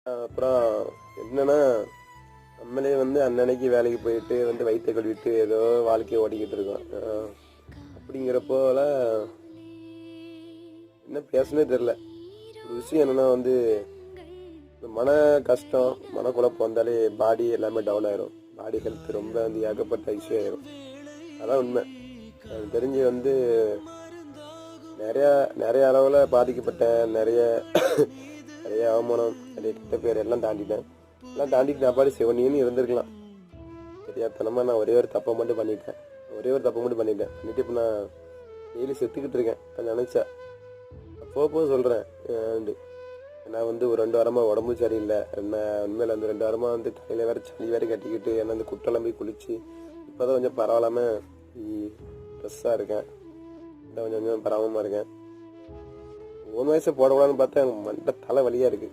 அப்புறம் என்னன்னா, நம்மளே அன்னன்னைக்கு வேலைக்கு போயிட்டு வயித்த கழுவிட்டு ஏதோ வாழ்க்கைய ஓட்டிக்கிட்டு இருக்கோம். அப்படிங்கிறப்போல என்ன பேசனே தெரியல. ஒரு விஷயம் என்னன்னா இந்த மன கஷ்டம், மனக்குழப்பம் வந்தாலே பாடி எல்லாமே டவுன் ஆயிரும். பாடி ஹெல்த் ரொம்ப ஏகப்பட்ட இஷ்யூ ஆயிரும். அதான் உண்மை. எனக்கு தெரிஞ்சு நிறைய நிறைய அளவில் பாதிக்கப்பட்டேன். நிறைய நிறைய அவமானம், நிறைய கிட்ட பேர் எல்லாம் தாண்டிட்டேன். எல்லாம் தாண்டிட்டு நான் பாடி சிவனின்னு இருந்திருக்கலாம். தெரியாதனமா நான் ஒரே ஒரு தப்பை மட்டும் பண்ணிட்டேன். பண்ணிட்டு இப்போ நான் டெய்லி செத்துக்கிட்டு இருக்கேன். நான் நினைச்சேன் அப்போ சொல்றேன். நான் ஒரு 2 வாரமா உடம்பு சரியில்லை. என்ன உண்மையில 2 வாரமா தலையில வேற சளி வேற கட்டிக்கிட்டு என்ன குட்டெல்லாம் போய் குளிச்சு இப்போதான் கொஞ்சம் பரவாயில்லாம ட்ரெஸ்ஸாக இருக்கேன். கொஞ்சம் கொஞ்சம் பரவாயில்லாம இருக்கேன். 3 வயசு போடக்கூடாதுன்னு பார்த்தா எனக்கு மண்டை தலை வலியா இருக்கு.